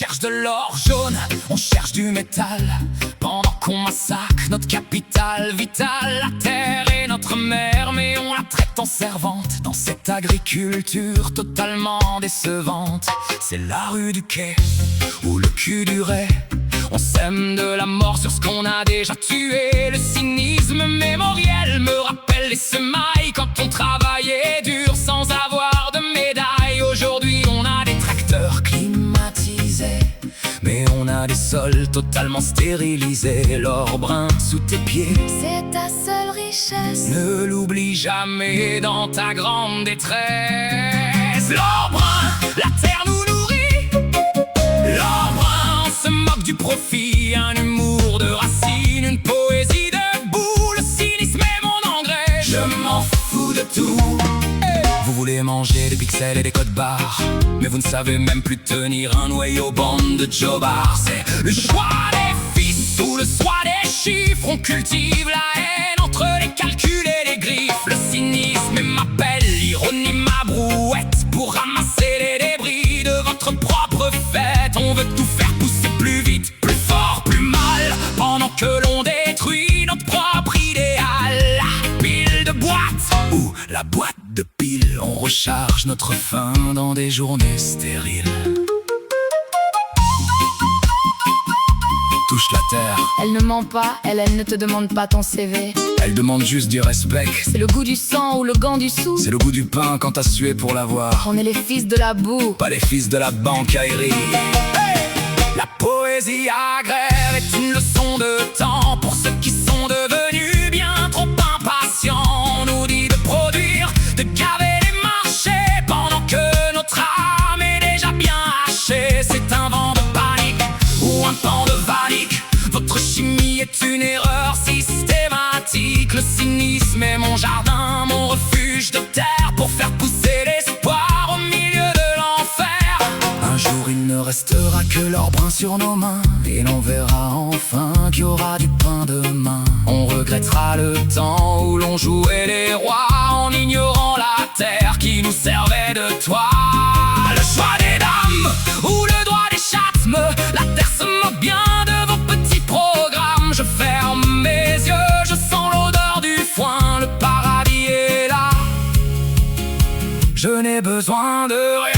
cherche de l'or jaune, on cherche du métal, pendant qu'on massacre notre capitale vitale. La terre est notre mère, mais on la traite en servante dans cette agriculture totalement décevante. C'est la rue du quai ou le cul du Ré. On sème de la mort sur ce qu'on a déjà tué. Le cynisme mémoriel me rappelle les semailles quand on travaillait dur sans avoir de médaille. Aujourd'hui on a des tracteurs climatisés, mais on a des sols totalement stérilisés. L'or brun sous tes pieds, c'est ta seule richesse. Ne l'oublie jamais dans ta grande détresse. L'or brun, la terre nous nourrit. L'or brun, on se moque du profit. Un humour de racine, une poésie debout. Le cynisme est mon engrais, je m'en fous de tout. Vous voulez manger des pixels et des codes barres, mais vous ne savez même plus tenir un noyau bande de jobards. C'est le choix des fils ou le choix des chiffres. On cultive la haine entre les calculs et les griffes. Le cynisme est ma pelle, l'ironie ma brouette, pour ramasser les débris de votre propre fête. On veut tout faire pousser plus vite, plus fort, plus mal, pendant que l'on détruit notre propre idéal. La pile de boîte ou la boîte de piles, on recharge notre faim dans des journées stériles. Touche la terre, Elle ne ment pas, elle ne te demande pas ton CV. elle demande juste du respect. C'est le goût du sang ou le gant du sou. C'est le goût du pain quand t'as sué pour l'avoir. On est les fils de la boue. Pas les fils de la bancaillerie. La poésie agraire est une leçon de temps pour ceux qui sont devenus bien trop impatients. On nous dit de produire, de gaver les marchés, pendant que notre âme est déjà bien hachée. C'est un vent de panique ou un temps de panique. Votre chimie est une erreur systématique. Le cynisme est mon jardin, mon refuge de terre, pour faire pousser l'espoir au milieu de l'enfer. Un jour il ne restera que l'or brun sur nos mains, et l'on verra enfin qu'il y aura du pain demain. On regrettera le temps où l'on jouait les rois, en ignorant la terre qui nous servait de toit. Le choix des dames ou le droit des chasmes, la terre se moque bien de vos petits programmes. Je ferme mes yeux, je sens l'odeur du foin. Le paradis est là, je n'ai besoin de rien.